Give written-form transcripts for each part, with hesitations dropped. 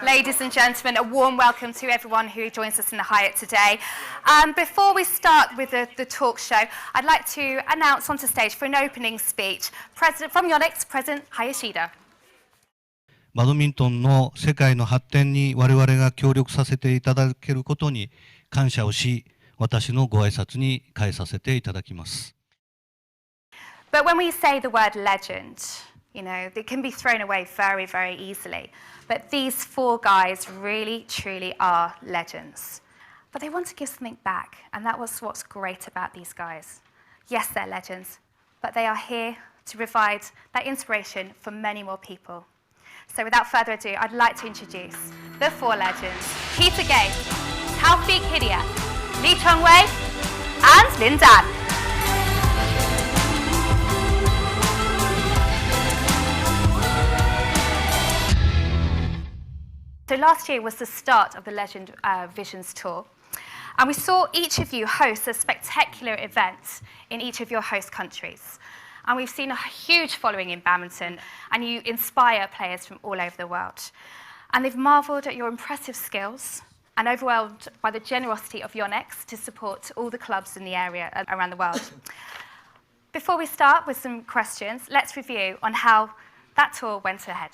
Ladies and gentlemen, a warm welcome to everyone who joins us in the Hyatt today. Before we start with the talk show, I'd like to announce onto stage for an opening speech, from Yonex, President Hayashida. バドミントンの世界の発展に我々が協力させていただけることに感謝をし、私のご挨拶に変えさせていただきます。But when we say the word legend, you know, it can be thrown away very, very easily. But these four guys really, truly are legends. But they want to give something back, and that was what's great about these guys. Yes, they're legends, but they are here to provide that inspiration for many more people. So without further ado, I'd like to introduce the four legends: Peter Gay, Taufik Hidayat, Lee Chongwei, and Lin Dan. So last year was the start of the Legend Visions Tour, and we saw each of you host a spectacular event in each of your host countries. And we've seen a huge following in badminton, and you inspire players from all over the world. And they've marvelled at your impressive skills and overwhelmed by the generosity of Yonex to support all the clubs in the area around the world. Before we start with some questions, let's review on how that tour went ahead.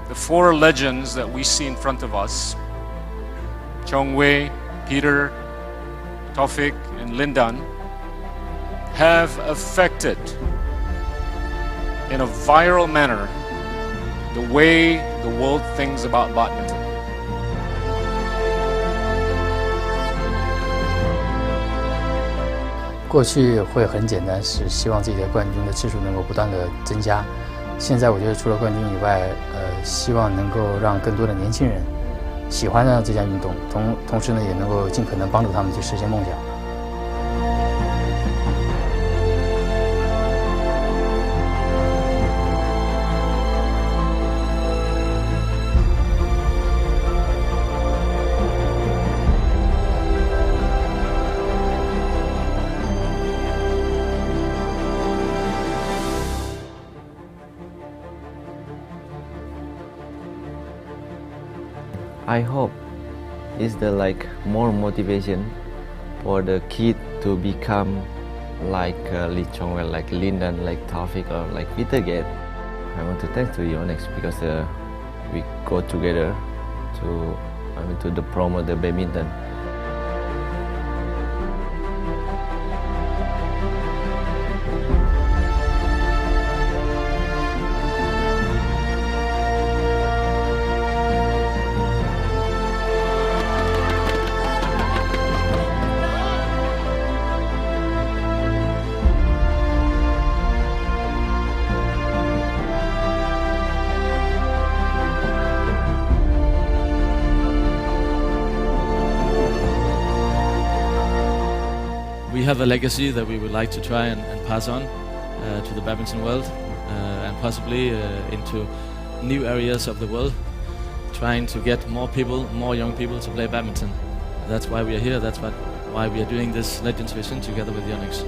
The four legends that we see in front of us, Chongwei, Peter, Taufik, and Lindan, have affected in a viral manner the way the world thinks about badminton. 过去会很简单，是希望自己的冠军的次数能够不断的增加。现在我觉得除了冠军以外，希望能够让更多的年轻人喜欢上这项运动，同时呢，也能够尽可能帮助他们去实现梦想。I hope is the more motivation for the kid to become like Lee Chongwei, like Lindan, like Taufik, or like Peter Gate. I want to thank to Yonex because we go together to promote the badminton. We have a legacy that we would like to try and pass on to the badminton world and possibly into new areas of the world, trying to get more young people to play badminton. That's why we are here, that's why we are doing this Legends Vision together with Yonex.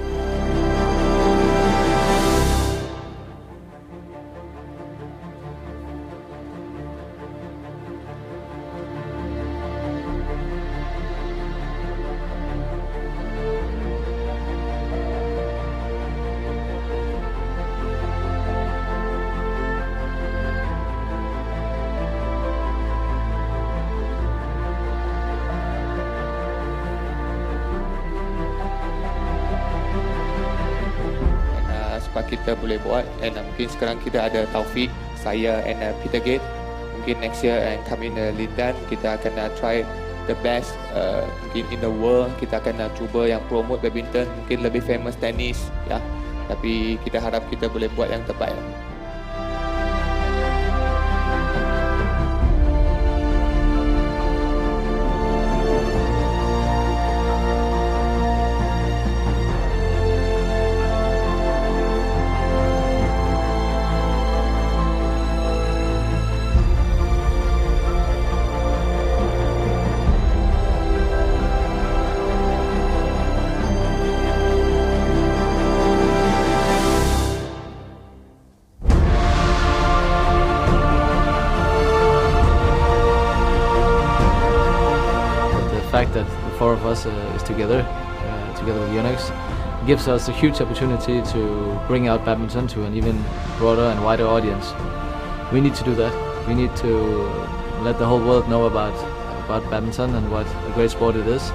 apa kita boleh buat. And mungkin sekarang kita ada Taufik, saya and Peter Gate. Mungkin next year and come in Lindan, kita akan try the best mungkin in the world. Kita akan cuba yang promote badminton, mungkin lebih famous tenis ya. Tapi kita harap kita boleh buat yang terbaik. The fact that the four of us is together with Yonex, gives us a huge opportunity to bring out badminton to an even broader and wider audience. We need to do that. We need to let the whole world know about badminton and what a great sport it is.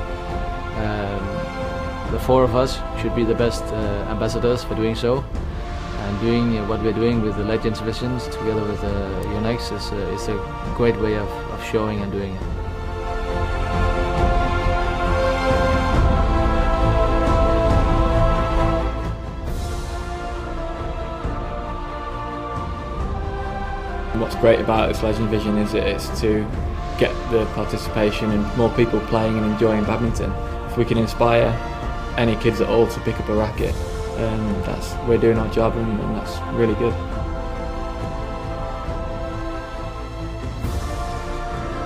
The four of us should be the best ambassadors for doing so. And doing what we're doing with the Legends Visions together with Yonex is a great way of showing and doing it. What's great about this Legend Vision is it's to get the participation and more people playing and enjoying badminton. If we can inspire any kids at all to pick up a racket, we're doing our job, and that's really good.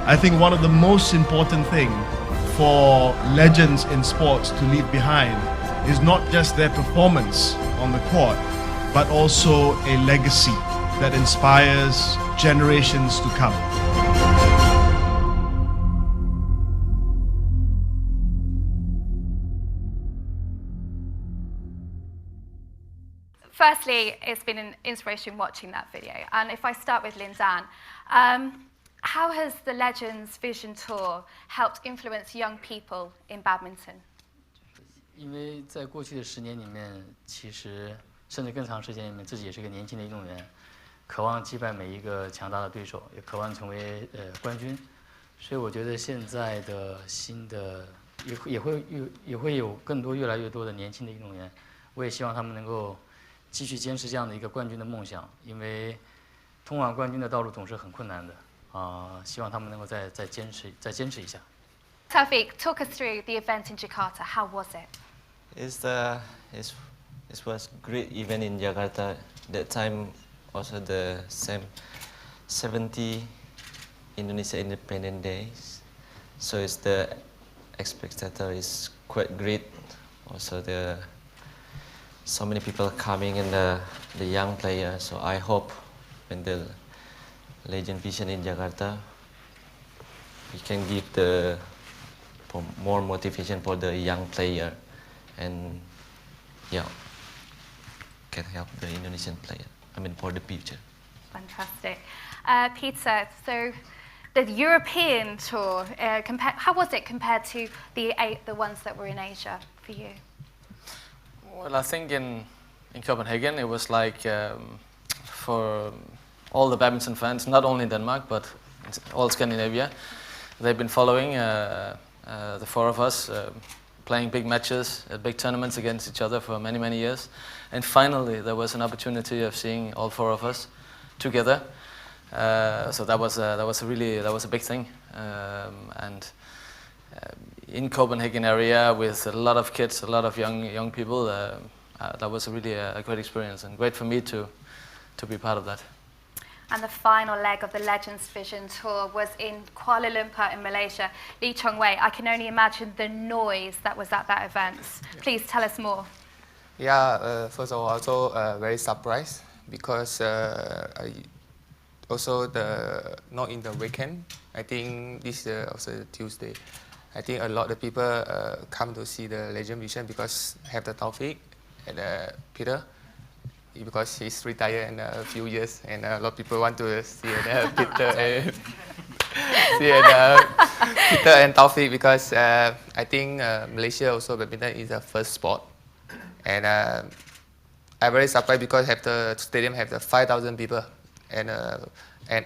I think one of the most important things for legends in sports to leave behind is not just their performance on the court, but also a legacy that inspires generations to come. Firstly, it's been an inspiration watching that video. And if I start with Lindan, how has the Legends Vision Tour helped influence young people in badminton? 因为在过去的10年里面，其实甚至更长时间里面，自己也是个年轻的运动员，渴望击败每一个强大的对手，也渴望成为冠军。所以我觉得现在的新的也会有更多越来越多的年轻的运动员，我也希望他们能够继续坚持这样的一个冠军的梦想，因为通往冠军的道路总是很困难的希望他们能够再坚持一下。Taufik, talk us through the event in Jakarta. How was it? It was great event in Jakarta. That time also the same 70 Indonesia Independent Days. So it's the spectator is quite great. Also so many people coming and the young players. So I hope when the Legend Vision in Jakarta, we can give more motivation for the young player, and can help the Indonesian player. I mean, for the future. Fantastic. Peter, so the European tour, how was it compared to the ones that were in Asia for you? Well, I think in Copenhagen it was like for all the badminton fans, not only in Denmark but all Scandinavia, they've been following the four of us playing big matches at big tournaments against each other for many, many years. And finally there was an opportunity of seeing all four of us together. So that was a big thing. And in Copenhagen area with a lot of kids, a lot of young people, that was really a great experience and great for me to be part of that. And the final leg of the Legends Vision Tour was in Kuala Lumpur in Malaysia. Lee Chong-wei, I can only imagine the noise that was at that event. Please tell us more. Yeah, first of all, also very surprised because also not in the weekend. I think this also Tuesday. I think a lot of people come to see the Legend Vision because have the Taufik and Peter, because he's retired in a few years, and a lot of people want to see Peter and Peter and Taufik because I think Malaysia also badminton is the first sport, and I'm very surprised because the stadium have the 5,000 people, and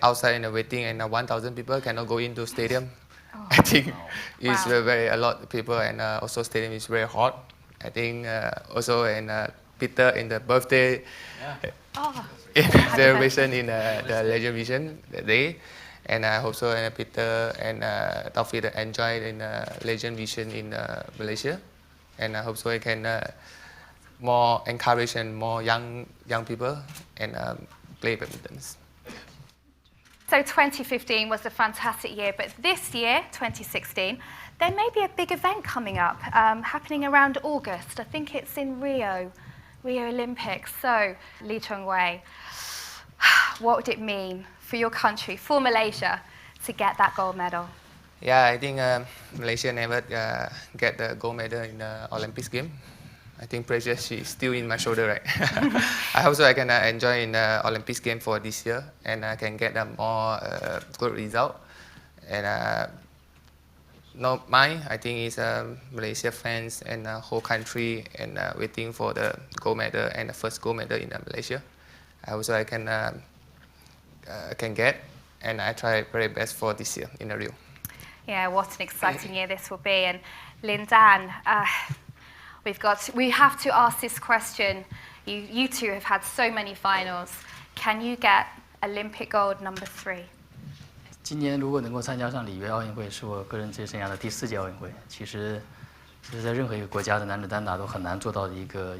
outside in the waiting and 1,000 people cannot go into stadium. Oh. I think it's Wow. very a lot of people, and also stadium is very hot. I think also and Peter in the birthday celebration in the Legend Vision that day, and I hope so. And Peter and Taufik enjoy in Legend Vision in Malaysia, and I hope so I can more encourage and more young people and play badminton. So 2015 was a fantastic year, but this year, 2016, there may be a big event coming up, happening around August. I think it's in Rio Olympics. So, Lee Chong-wei, what would it mean for your country, for Malaysia, to get that gold medal? Yeah, I think Malaysia never get the gold medal in the Olympics game. I think pressure is still in my shoulder, right? I hope so I can enjoy in the Olympics game for this year, and I can get a more good result. And not mine, I think it's Malaysia fans and the whole country and waiting for the gold medal and the first gold medal in Malaysia. I hope so I can get, and I try very best for this year in Rio. Yeah, what an exciting year this will be. And Lin Dan, we have to ask this question. You two have had so many finals. Can you get Olympic gold number 3? 今年如果能够参加上里约奥运会，是我个人职业生涯的第4届奥运会。其实在任何一个国家的男子单打都很难做到的一个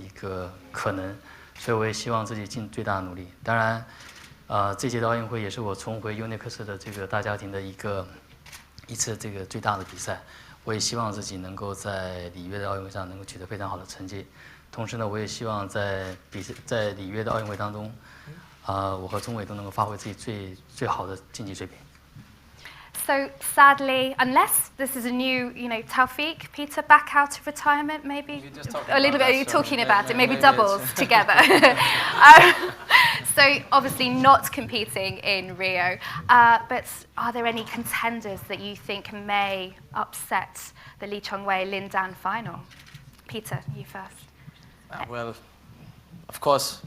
可能，所以我也希望自己尽最大的努力。当然，这届的奥运会也是我重回 Yonex 的这个大家庭的一次这个最大的比赛。我也希望自己能够在里约的奥运会上能够取得非常好的成绩。同时呢，我也希望在里约的奥运会当中，我和钟伟都能够发挥自己最好的竞技水平。 So sadly, unless this is a new, Taufik, Peter back out of retirement, maybe a little bit. Are you talking about it? Maybe doubles together. So obviously not competing in Rio, but are there any contenders that you think may upset the Lee Chong-wei Lin Dan final? Peter, you first. Well, of course,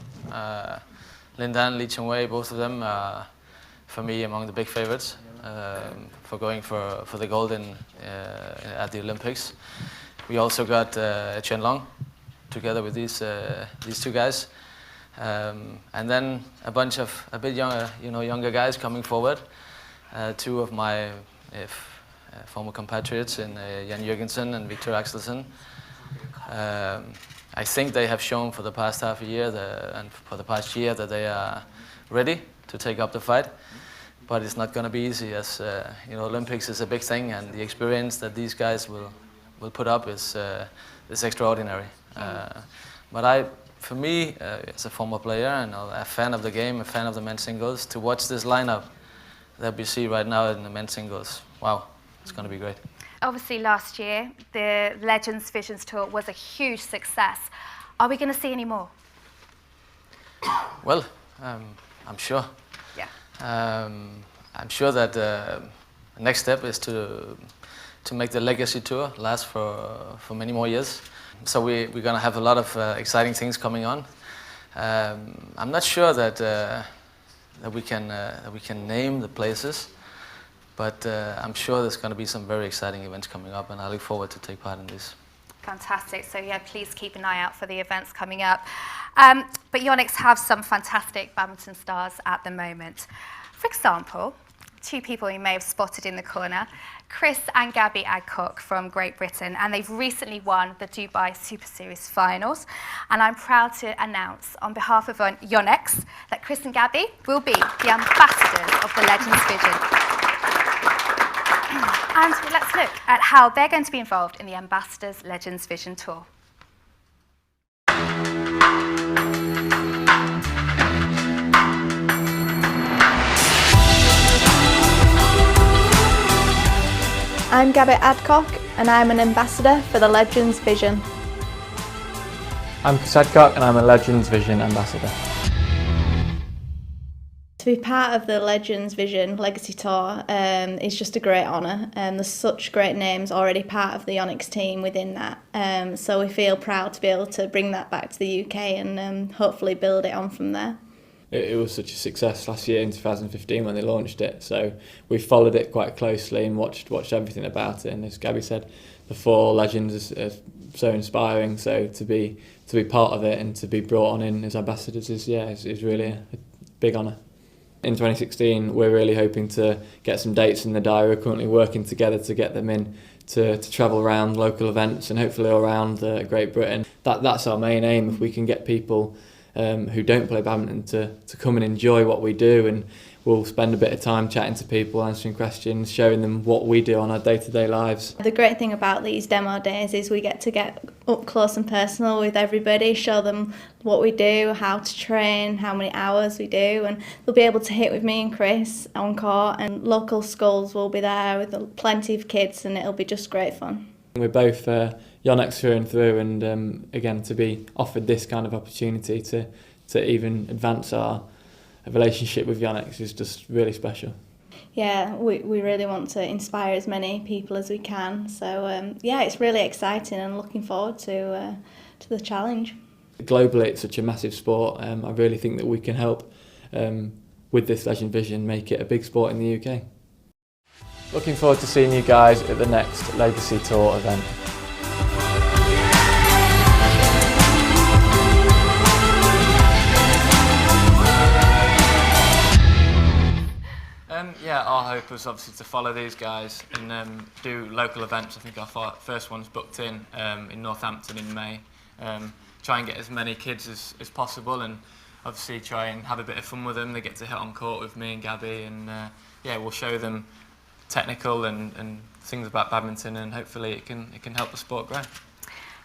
Lin Dan, Lee Chong-wei, both of them, for me, among the big favorites. For going for the gold at the Olympics. We also got Chen Long together with these two guys, and then a bunch of a bit younger guys coming forward. Two of my former compatriots in Jan Jørgensen and Victor Axelsen. I think they have shown for the past half a year and for the past year that they are ready to take up the fight. But it's not going to be easy, as Olympics is a big thing, and the experience that these guys will put up is extraordinary. But for me, as a former player and a fan of the game, a fan of the men's singles, to watch this lineup that we see right now in the men's singles, wow, it's going to be great. Obviously, last year the Legends Visions Tour was a huge success. Are we going to see any more? Well, I'm sure. Yeah. I'm sure that the next step is to make the Legacy Tour last for many more years. So we're going to have a lot of exciting things coming on. I'm not sure that we can name the places, but I'm sure there's going to be some very exciting events coming up, and I look forward to take part in this. Fantastic. So yeah, please keep an eye out for the events coming up. But Yonex have some fantastic badminton stars at the moment. For example, two people you may have spotted in the corner, Chris and Gabby Adcock from Great Britain, and they've recently won the Dubai Super Series finals. And I'm proud to announce on behalf of Yonex that Chris and Gabby will be the ambassadors of the Legends Vision. And let's look at how they're going to be involved in the Ambassadors Legends Vision Tour. I'm Gabby Adcock and I'm an ambassador for the Legends Vision. I'm Chris Adcock and I'm a Legends Vision ambassador. To be part of the Legends Vision Legacy Tour is just a great honour. There's such great names already part of the Yonex team within that. So we feel proud to be able to bring that back to the UK and hopefully build it on from there. It was such a success last year in 2015 when they launched it, so we followed it quite closely and watched everything about it. And as Gabby said, the 4 legends are so inspiring. So to be part of it and to be brought on in as ambassadors is really a big honour. In 2016, we're really hoping to get some dates in the diary. We're currently working together to get them in to travel around local events and hopefully all around Great Britain. That's our main aim. If we can get people who don't play badminton to come and enjoy what we do, and we'll spend a bit of time chatting to people, answering questions, showing them what we do on our day-to-day lives. The great thing about these demo days is we get to get up close and personal with everybody, show them what we do, how to train, how many hours we do, and they'll be able to hit with me and Chris on court, and local schools will be there with plenty of kids, and it'll be just great fun. We're both Yonex through and through, and again, to be offered this kind of opportunity to even advance our relationship with Yonex is just really special. Yeah, we really want to inspire as many people as we can. So it's really exciting and looking forward to the challenge. Globally, it's such a massive sport. I really think that we can help with this Legend Vision make it a big sport in the UK. Looking forward to seeing you guys at the next Legacy Tour event. Our hope was obviously to follow these guys and do local events. I think our first one's booked in Northampton in May. Try and get as many kids as possible, and obviously try and have a bit of fun with them. They get to hit on court with me and Gabby, and we'll show them technical and things about badminton, and hopefully it can help the sport grow.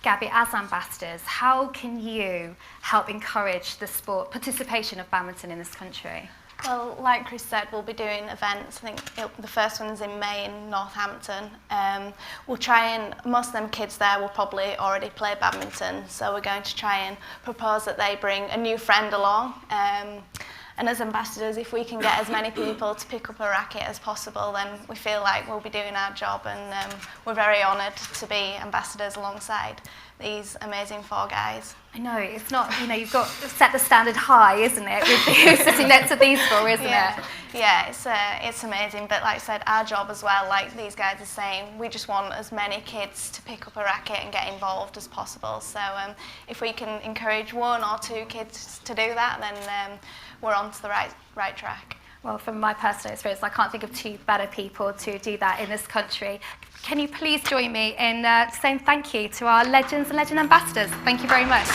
Gabby, as ambassadors, how can you help encourage the sport participation of badminton in this country? Well, like Chris said, we'll be doing events. I think the first one's in May in Northampton. We'll try and, most of them kids there will probably already play badminton, so we're going to try and propose that they bring a new friend along. And as ambassadors, if we can get as many people to pick up a racket as possible, then we feel like we'll be doing our job, and we're very honoured to be ambassadors alongside these amazing 4 guys. I know, it's not, you've got to set the standard high, isn't it, with you sitting next to these 4, isn't it? Yeah, it's amazing, but like I said, our job as well, like these guys are saying, we just want as many kids to pick up a racket and get involved as possible. So if we can encourage 1 or 2 kids to do that, then we're on to the right track. Well, from my personal experience, I can't think of 2 better people to do that in this country. Can you please join me in saying thank you to our legends and legend ambassadors? Thank you very much.